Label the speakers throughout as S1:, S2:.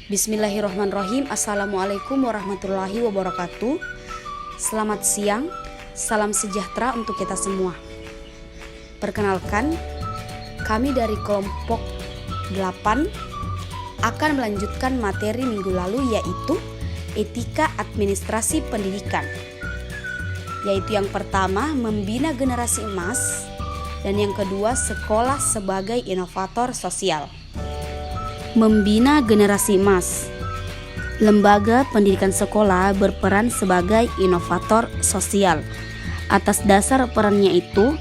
S1: Bismillahirrahmanirrahim. Assalamualaikum warahmatullahi wabarakatuh. Selamat siang, salam sejahtera untuk kita semua. Perkenalkan, kami dari kelompok 8 akan melanjutkan materi minggu lalu, yaitu etika administrasi pendidikan. Yaitu yang pertama, membina generasi emas, dan yang kedua, sekolah sebagai inovator sosial. Membina generasi emas. Lembaga pendidikan sekolah berperan sebagai inovator sosial. Atas dasar perannya itu,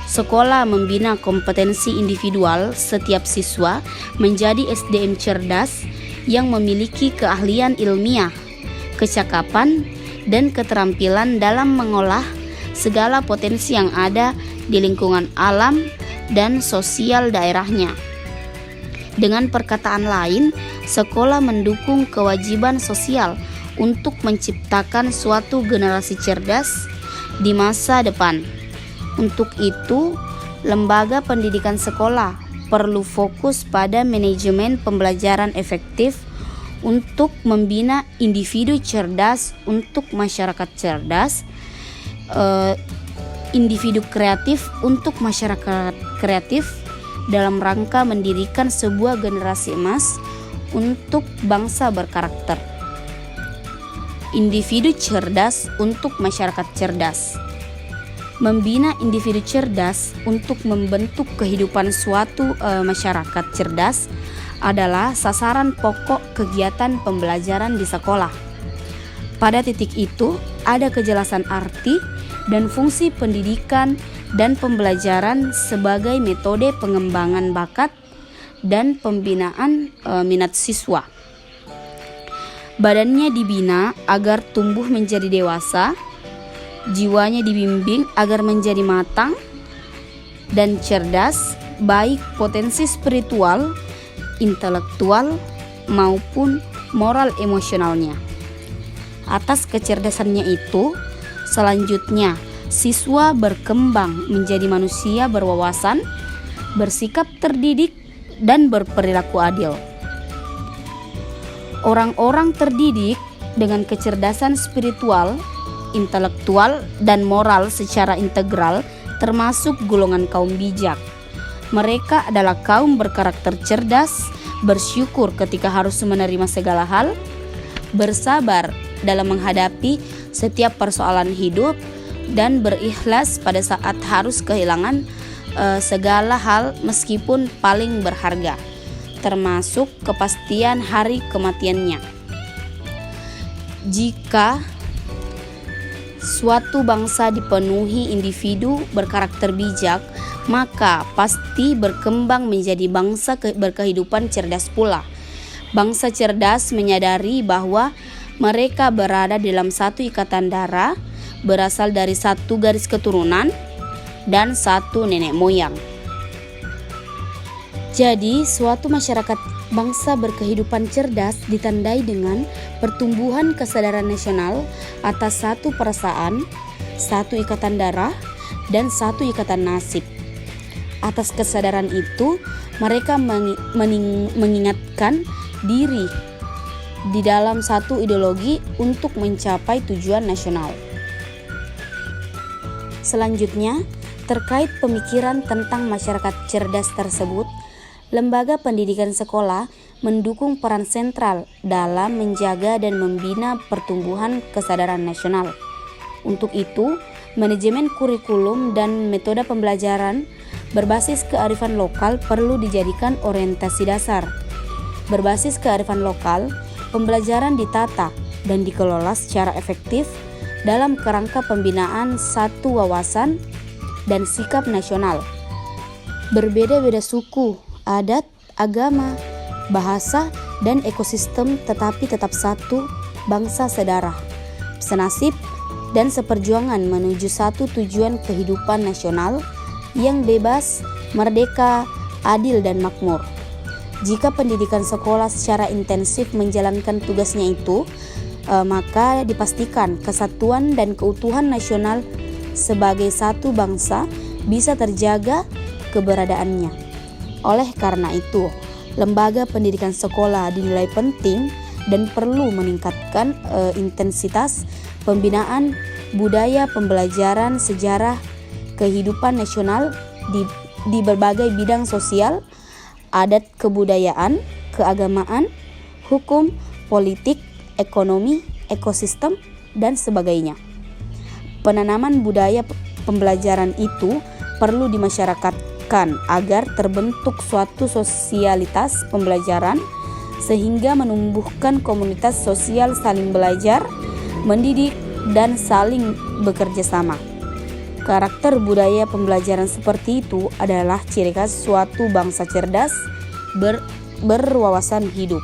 S1: sekolah membina kompetensi individual setiap siswa menjadi SDM cerdas yang memiliki keahlian ilmiah, kecakapan, dan keterampilan dalam mengolah segala potensi yang ada di lingkungan alam dan sosial daerahnya. Dengan perkataan lain, sekolah mendukung kewajiban sosial untuk menciptakan suatu generasi cerdas di masa depan. Untuk itu, lembaga pendidikan sekolah perlu fokus pada manajemen pembelajaran efektif untuk membina individu cerdas untuk masyarakat cerdas, individu kreatif untuk masyarakat kreatif, dalam rangka mendirikan sebuah generasi emas untuk bangsa berkarakter. Individu cerdas untuk masyarakat cerdas. Membina individu cerdas untuk membentuk kehidupan suatu masyarakat cerdas adalah sasaran pokok kegiatan pembelajaran di sekolah. Pada titik itu, ada kejelasan arti dan fungsi pendidikan dan pembelajaran sebagai metode pengembangan bakat dan pembinaan minat siswa. Badannya dibina agar tumbuh menjadi dewasa, jiwanya dibimbing agar menjadi matang dan cerdas, baik potensi spiritual, intelektual, maupun moral emosionalnya. Atas kecerdasannya itu, selanjutnya siswa berkembang menjadi manusia berwawasan, bersikap terdidik, dan berperilaku adil. Orang-orang terdidik dengan kecerdasan spiritual, intelektual, dan moral secara integral termasuk golongan kaum bijak. Mereka adalah kaum berkarakter cerdas, bersyukur ketika harus menerima segala hal, bersabar dalam menghadapi setiap persoalan hidup, dan berikhlas pada saat harus kehilangan segala hal meskipun paling berharga, termasuk kepastian hari kematiannya. Jika suatu bangsa dipenuhi individu berkarakter bijak, maka pasti berkembang menjadi bangsa berkehidupan cerdas pula. Bangsa cerdas menyadari bahwa mereka berada dalam satu ikatan darah, berasal dari satu garis keturunan dan satu nenek moyang. Jadi, suatu masyarakat bangsa berkehidupan cerdas ditandai dengan pertumbuhan kesadaran nasional atas satu perasaan, satu ikatan darah, dan satu ikatan nasib. Atas kesadaran itu, mereka mengingatkan diri di dalam satu ideologi untuk mencapai tujuan nasional. Selanjutnya, terkait pemikiran tentang masyarakat cerdas tersebut, lembaga pendidikan sekolah mendukung peran sentral dalam menjaga dan membina pertumbuhan kesadaran nasional. Untuk itu, manajemen kurikulum dan metode pembelajaran berbasis kearifan lokal perlu dijadikan orientasi dasar. Berbasis kearifan lokal, pembelajaran ditata dan dikelola secara efektif dalam kerangka pembinaan satu wawasan dan sikap nasional. Berbeda-beda suku, adat, agama, bahasa, dan ekosistem tetapi tetap satu bangsa sedarah, senasib, dan seperjuangan menuju satu tujuan kehidupan nasional yang bebas, merdeka, adil, dan makmur. Jika pendidikan sekolah secara intensif menjalankan tugasnya itu, maka dipastikan kesatuan dan keutuhan nasional sebagai satu bangsa bisa terjaga keberadaannya. Oleh karena itu, lembaga pendidikan sekolah dinilai penting dan perlu meningkatkan intensitas pembinaan budaya pembelajaran sejarah kehidupan nasional di berbagai bidang sosial, adat kebudayaan, keagamaan, hukum, politik, ekonomi, ekosistem, dan sebagainya. Penanaman budaya pembelajaran itu perlu dimasyarakatkan agar terbentuk suatu sosialitas pembelajaran sehingga menumbuhkan komunitas sosial saling belajar, mendidik, dan saling bekerja sama. Karakter budaya pembelajaran seperti itu adalah ciri khas suatu bangsa cerdas berwawasan hidup.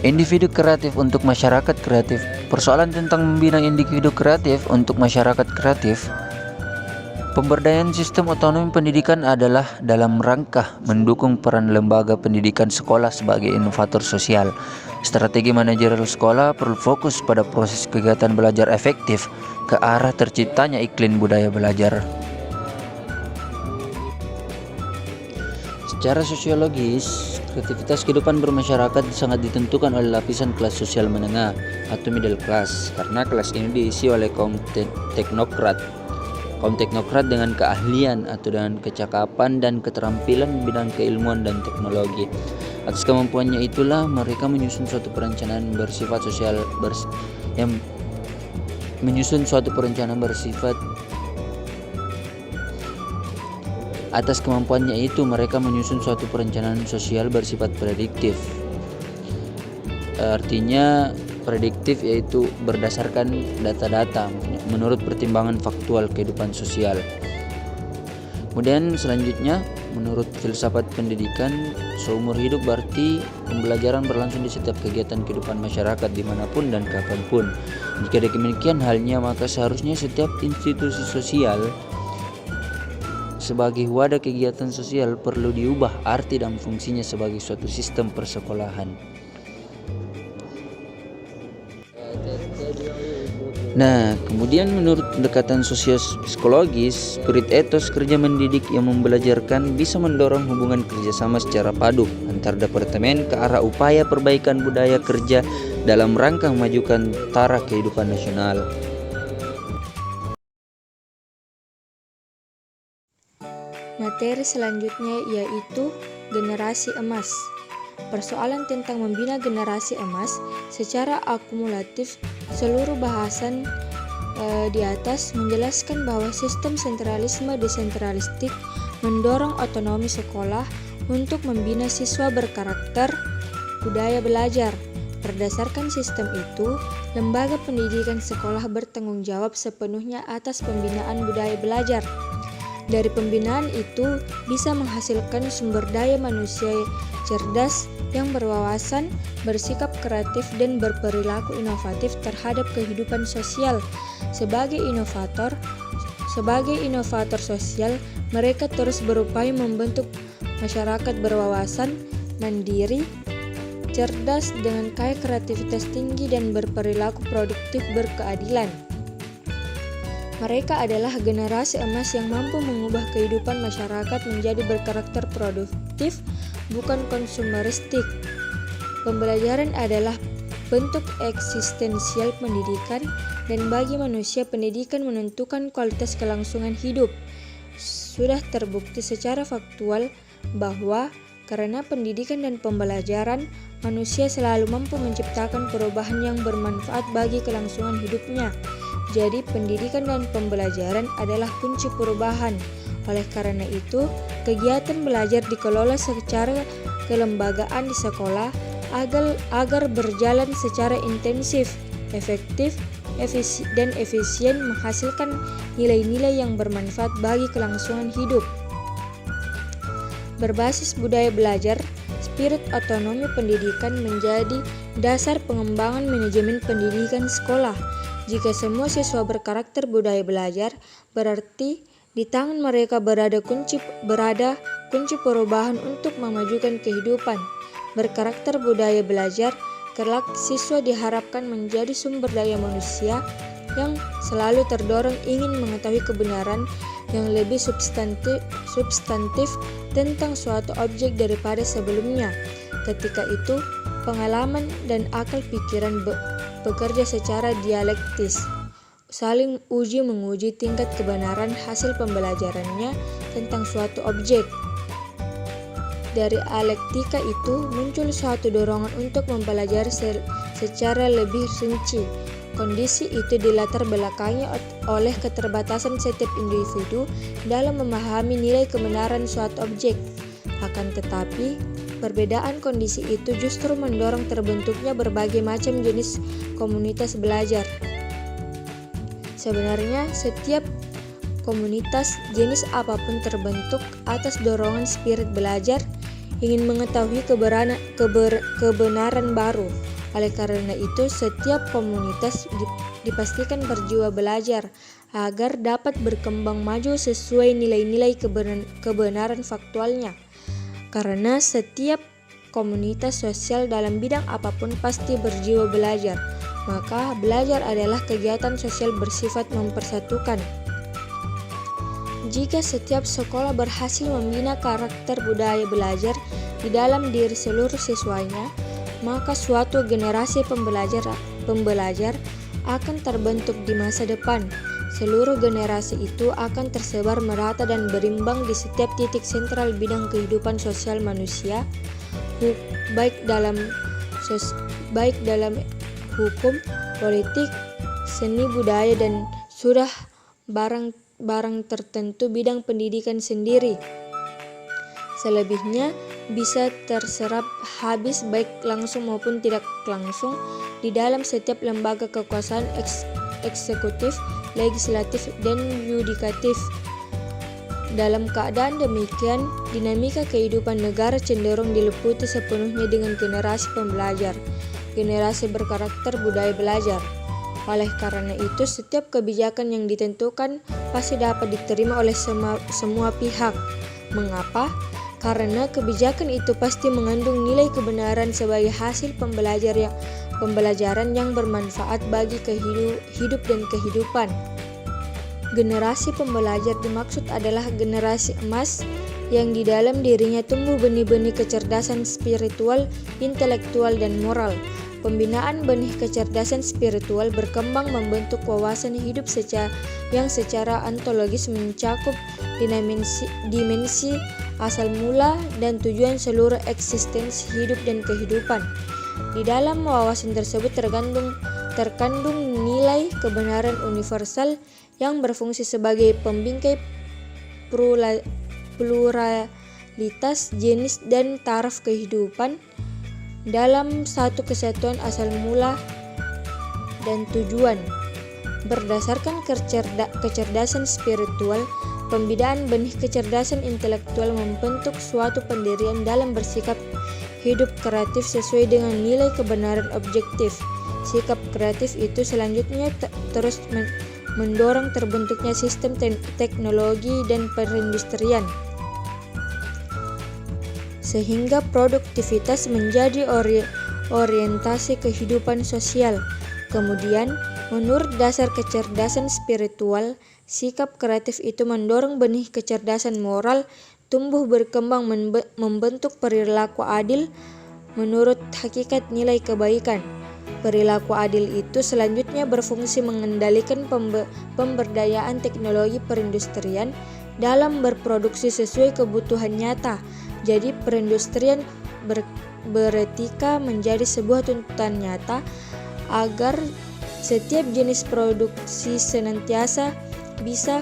S2: Individu kreatif untuk masyarakat kreatif. Persoalan tentang membina individu kreatif untuk masyarakat kreatif. Pemberdayaan sistem otonomi pendidikan adalah dalam rangka mendukung peran lembaga pendidikan sekolah sebagai inovator sosial. Strategi manajerial sekolah perlu fokus pada proses kegiatan belajar efektif ke arah terciptanya iklim budaya belajar. Secara sosiologis, kreativitas kehidupan bermasyarakat sangat ditentukan oleh lapisan kelas sosial menengah atau middle class, karena kelas ini diisi oleh kaum teknokrat dengan keahlian atau dengan kecakapan dan keterampilan di bidang keilmuan dan teknologi. Atas kemampuannya itulah mereka menyusun suatu perencanaan bersifat sosial bersifat prediktif. Artinya prediktif yaitu berdasarkan data-data menurut pertimbangan faktual kehidupan sosial. Kemudian selanjutnya, menurut filsafat pendidikan, seumur hidup berarti pembelajaran berlangsung di setiap kegiatan kehidupan masyarakat dimanapun dan kapanpun. Jika demikian halnya, maka seharusnya setiap institusi sosial sebagai wadah kegiatan sosial perlu diubah arti dan fungsinya sebagai suatu sistem persekolahan. Nah, kemudian menurut pendekatan sosiopsikologis, spirit etos kerja mendidik yang membelajarkan bisa mendorong hubungan kerjasama secara padu antar departemen ke arah upaya perbaikan budaya kerja dalam rangka memajukan taraf kehidupan nasional.
S3: Materi selanjutnya yaitu generasi emas. Persoalan tentang membina generasi emas secara akumulatif. Seluruh bahasan di atas menjelaskan bahwa sistem sentralisme desentralistik mendorong otonomi sekolah untuk membina siswa berkarakter budaya belajar. Berdasarkan sistem itu, lembaga pendidikan sekolah bertanggung jawab sepenuhnya atas pembinaan budaya belajar. Dari pembinaan itu bisa menghasilkan sumber daya manusia cerdas yang berwawasan, bersikap kreatif, dan berperilaku inovatif terhadap kehidupan sosial. Sebagai inovator sosial, mereka terus berupaya membentuk masyarakat berwawasan, mandiri, cerdas, dengan kaya kreativitas tinggi dan berperilaku produktif berkeadilan. Mereka adalah generasi emas yang mampu mengubah kehidupan masyarakat menjadi berkarakter produktif, bukan konsumeristik. Pembelajaran adalah bentuk eksistensial pendidikan, dan bagi manusia pendidikan menentukan kualitas kelangsungan hidup. Sudah terbukti secara faktual bahwa karena pendidikan dan pembelajaran, manusia selalu mampu menciptakan perubahan yang bermanfaat bagi kelangsungan hidupnya. Jadi pendidikan dan pembelajaran adalah kunci perubahan. Oleh karena itu, kegiatan belajar dikelola secara kelembagaan di sekolah agar berjalan secara intensif, efektif, dan efisien, menghasilkan nilai-nilai yang bermanfaat bagi kelangsungan hidup. Berbasis budaya belajar, spirit otonomi pendidikan menjadi dasar pengembangan manajemen pendidikan sekolah. Jika semua siswa berkarakter budaya belajar, berarti di tangan mereka berada kunci perubahan untuk memajukan kehidupan. Berkarakter budaya belajar, kelak siswa diharapkan menjadi sumber daya manusia yang selalu terdorong ingin mengetahui kebenaran yang lebih substantif tentang suatu objek daripada sebelumnya. Ketika itu, pengalaman dan akal pikiran bekerja secara dialektis, saling uji-menguji tingkat kebenaran hasil pembelajarannya tentang suatu objek. Dari dialektika itu muncul suatu dorongan untuk mempelajari secara lebih rinci. Kondisi itu dilatar belakangi oleh keterbatasan setiap individu dalam memahami nilai kebenaran suatu objek. Akan tetapi, perbedaan kondisi itu justru mendorong terbentuknya berbagai macam jenis komunitas belajar. Sebenarnya, setiap komunitas jenis apapun terbentuk atas dorongan spirit belajar, ingin mengetahui kebenaran baru. Oleh karena itu, setiap komunitas dipastikan berjiwa belajar agar dapat berkembang maju sesuai nilai-nilai kebenaran faktualnya. Karena setiap komunitas sosial dalam bidang apapun pasti berjiwa belajar, maka belajar adalah kegiatan sosial bersifat mempersatukan. Jika setiap sekolah berhasil membina karakter budaya belajar di dalam diri seluruh siswanya, maka suatu generasi pembelajar akan terbentuk di masa depan. Seluruh generasi itu akan tersebar merata dan berimbang di setiap titik sentral bidang kehidupan sosial manusia, baik dalam hukum, politik, seni budaya, dan sudah barang tertentu bidang pendidikan sendiri. Selebihnya bisa terserap habis baik langsung maupun tidak langsung di dalam setiap lembaga kekuasaan eksekutif, legislatif, dan yudikatif. Dalam keadaan demikian, dinamika kehidupan negara cenderung diliputi sepenuhnya dengan generasi pembelajar, generasi berkarakter budaya belajar. Oleh karena itu, setiap kebijakan yang ditentukan pasti dapat diterima oleh semua pihak. Mengapa? Karena kebijakan itu pasti mengandung nilai kebenaran sebagai hasil pembelajaran yang bermanfaat bagi hidup dan kehidupan. Generasi pembelajar dimaksud adalah generasi emas yang di dalam dirinya tumbuh benih-benih kecerdasan spiritual, intelektual, dan moral. Pembinaan benih kecerdasan spiritual berkembang membentuk wawasan hidup yang secara ontologis mencakup dimensi asal mula dan tujuan seluruh eksistensi hidup dan kehidupan. Di dalam wawasan tersebut terkandung nilai kebenaran universal yang berfungsi sebagai pembingkai pluralitas jenis dan taraf kehidupan dalam satu kesatuan asal mula dan tujuan. Berdasarkan kecerdasan spiritual, pembinaan benih kecerdasan intelektual membentuk suatu pendirian dalam bersikap hidup kreatif sesuai dengan nilai kebenaran objektif. Sikap kreatif itu selanjutnya terus mendorong terbentuknya sistem teknologi dan perindustrian, sehingga produktivitas menjadi orientasi kehidupan sosial. Kemudian, menurut dasar kecerdasan spiritual, sikap kreatif itu mendorong benih kecerdasan moral tumbuh berkembang membentuk perilaku adil menurut hakikat nilai kebaikan. Perilaku adil itu selanjutnya berfungsi mengendalikan pemberdayaan teknologi perindustrian dalam berproduksi sesuai kebutuhan nyata. Jadi perindustrian beretika menjadi sebuah tuntutan nyata agar setiap jenis produksi senantiasa bisa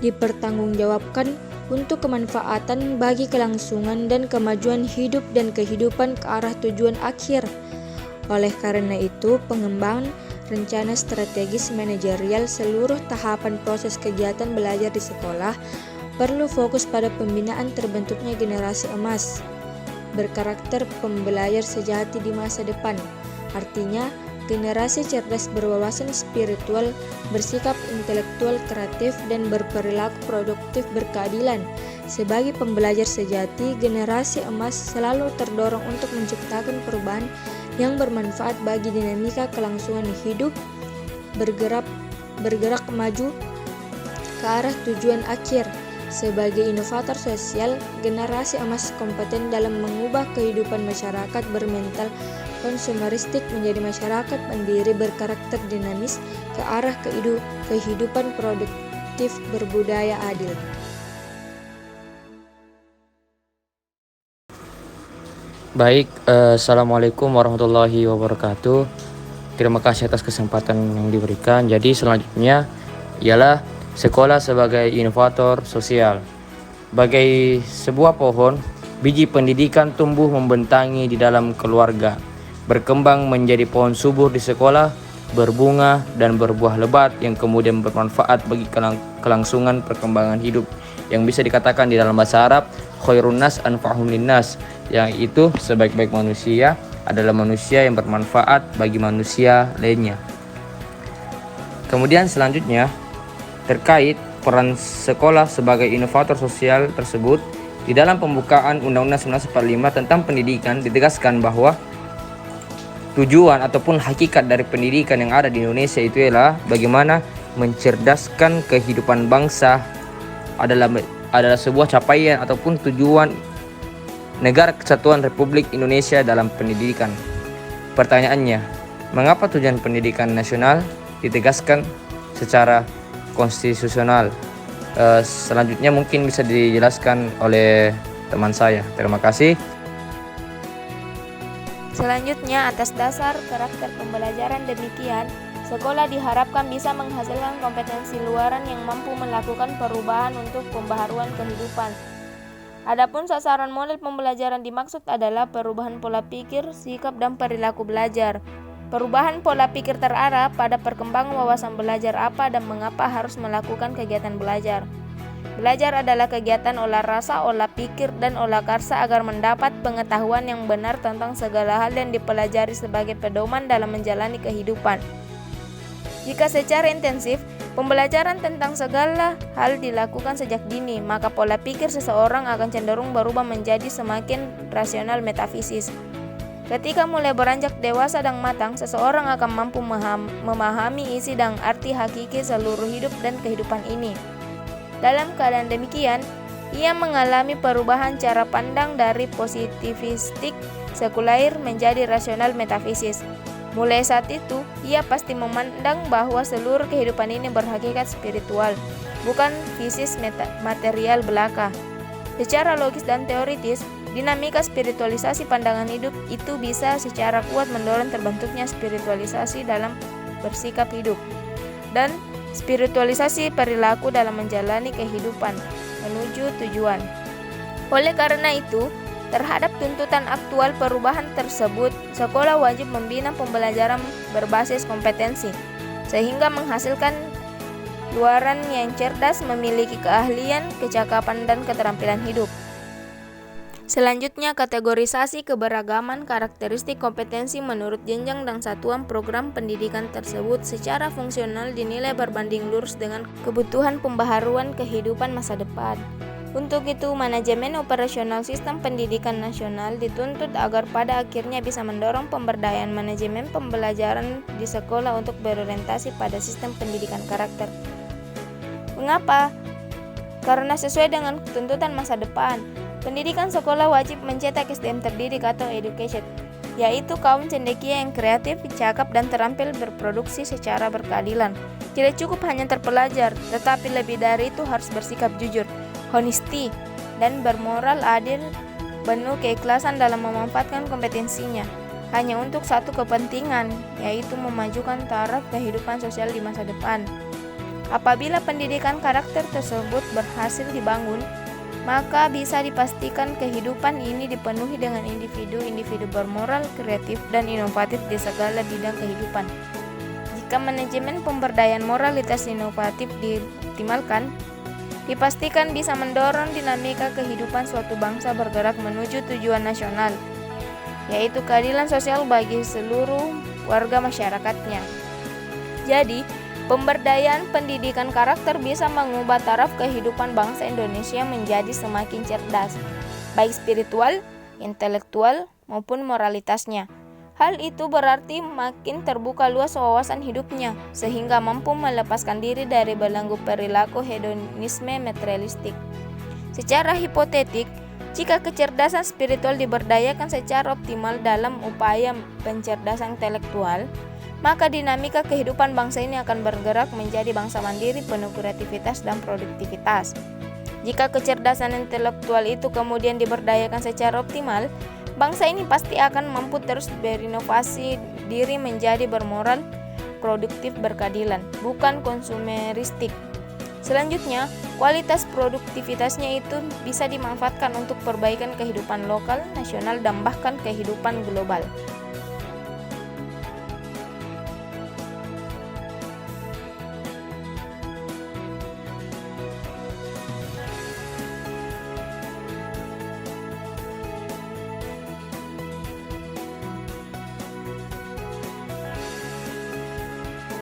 S3: dipertanggungjawabkan untuk kemanfaatan bagi kelangsungan dan kemajuan hidup dan kehidupan ke arah tujuan akhir. Oleh karena itu, pengembangan rencana strategis manajerial seluruh tahapan proses kegiatan belajar di sekolah perlu fokus pada pembinaan terbentuknya generasi emas berkarakter pembelajar sejati di masa depan. Artinya, generasi cerdas berwawasan spiritual, bersikap intelektual kreatif, dan berperilaku produktif berkeadilan. Sebagai pembelajar sejati, generasi emas selalu terdorong untuk menciptakan perubahan yang bermanfaat bagi dinamika kelangsungan hidup bergerak maju ke arah tujuan akhir. Sebagai inovator sosial, generasi emas kompeten dalam mengubah kehidupan masyarakat bermental konsumeristik menjadi masyarakat mandiri berkarakter dinamis ke arah kehidupan produktif berbudaya adil.
S4: Baik, Assalamualaikum warahmatullahi wabarakatuh. Terima kasih atas kesempatan yang diberikan. Jadi selanjutnya ialah sekolah sebagai inovator sosial. Bagai sebuah pohon, biji pendidikan tumbuh membentangi di dalam keluarga, berkembang menjadi pohon subur di sekolah, berbunga dan berbuah lebat yang kemudian bermanfaat bagi kelangsungan perkembangan hidup, yang bisa dikatakan di dalam bahasa Arab khairun nas anfa'uhum linnas, yang itu sebaik-baik manusia adalah manusia yang bermanfaat bagi manusia lainnya. Kemudian selanjutnya terkait peran sekolah sebagai inovator sosial tersebut, di dalam pembukaan Undang-Undang 1945 tentang pendidikan ditegaskan bahwa tujuan ataupun hakikat dari pendidikan yang ada di Indonesia itu ialah bagaimana mencerdaskan kehidupan bangsa adalah sebuah capaian ataupun tujuan Negara Kesatuan Republik Indonesia dalam pendidikan. Pertanyaannya, mengapa tujuan pendidikan nasional ditegaskan secara konstitusional? Selanjutnya mungkin bisa dijelaskan oleh teman saya. Terima kasih.
S5: Selanjutnya, atas dasar karakter pembelajaran demikian, sekolah diharapkan bisa menghasilkan kompetensi luaran yang mampu melakukan perubahan untuk pembaharuan kehidupan. Adapun sasaran model pembelajaran dimaksud adalah perubahan pola pikir, sikap, dan perilaku belajar. Perubahan pola pikir terarah pada perkembangan wawasan belajar apa dan mengapa harus melakukan kegiatan belajar. Belajar adalah kegiatan olah rasa, olah pikir, dan olah karsa agar mendapat pengetahuan yang benar tentang segala hal yang dipelajari sebagai pedoman dalam menjalani kehidupan. Jika secara intensif, pembelajaran tentang segala hal dilakukan sejak dini, maka pola pikir seseorang akan cenderung berubah menjadi semakin rasional metafisis. Ketika mulai beranjak dewasa dan matang, seseorang akan mampu memahami isi dan arti hakiki seluruh hidup dan kehidupan ini. Dalam keadaan demikian, ia mengalami perubahan cara pandang dari positivistik sekuler menjadi rasional metafisis. Mulai saat itu, ia pasti memandang bahwa seluruh kehidupan ini berhakikat spiritual, bukan fisis material belaka. Secara logis dan teoritis, dinamika spiritualisasi pandangan hidup itu bisa secara kuat mendorong terbentuknya spiritualisasi dalam bersikap hidup dan spiritualisasi perilaku dalam menjalani kehidupan menuju tujuan. Oleh karena itu, terhadap tuntutan aktual perubahan tersebut, sekolah wajib membina pembelajaran berbasis kompetensi, sehingga menghasilkan luaran yang cerdas, memiliki keahlian, kecakapan, dan keterampilan hidup. Selanjutnya, kategorisasi keberagaman karakteristik kompetensi menurut jenjang dan satuan program pendidikan tersebut secara fungsional dinilai berbanding lurus dengan kebutuhan pembaharuan kehidupan masa depan. Untuk itu, manajemen operasional sistem pendidikan nasional dituntut agar pada akhirnya bisa mendorong pemberdayaan manajemen pembelajaran di sekolah untuk berorientasi pada sistem pendidikan karakter. Mengapa? Karena sesuai dengan tuntutan masa depan, pendidikan sekolah wajib mencetak SDM terdidik atau education, yaitu kaum cendekia yang kreatif, cakap, dan terampil berproduksi secara berkeadilan. Tidak cukup hanya terpelajar, tetapi lebih dari itu harus bersikap jujur, honesty, dan bermoral adil, penuh keikhlasan dalam memanfaatkan kompetensinya hanya untuk satu kepentingan, yaitu memajukan taraf kehidupan sosial di masa depan. Apabila pendidikan karakter tersebut berhasil dibangun, maka bisa dipastikan kehidupan ini dipenuhi dengan individu-individu bermoral, kreatif, dan inovatif di segala bidang kehidupan. Jika manajemen pemberdayaan moralitas inovatif dioptimalkan, dipastikan bisa mendorong dinamika kehidupan suatu bangsa bergerak menuju tujuan nasional, yaitu keadilan sosial bagi seluruh warga masyarakatnya. Jadi, pemberdayaan pendidikan karakter bisa mengubah taraf kehidupan bangsa Indonesia menjadi semakin cerdas, baik spiritual, intelektual, maupun moralitasnya. Hal itu berarti makin terbuka luas wawasan hidupnya, sehingga mampu melepaskan diri dari belenggu perilaku hedonisme materialistik. Secara hipotetik, jika kecerdasan spiritual diberdayakan secara optimal dalam upaya pencerdasan intelektual, maka dinamika kehidupan bangsa ini akan bergerak menjadi bangsa mandiri penuh kreativitas dan produktivitas. Jika kecerdasan intelektual itu kemudian diberdayakan secara optimal, bangsa ini pasti akan mampu terus berinovasi diri menjadi bermoral, produktif, berkeadilan, bukan konsumeristik. Selanjutnya, kualitas produktivitasnya itu bisa dimanfaatkan untuk perbaikan kehidupan lokal, nasional, dan bahkan kehidupan global.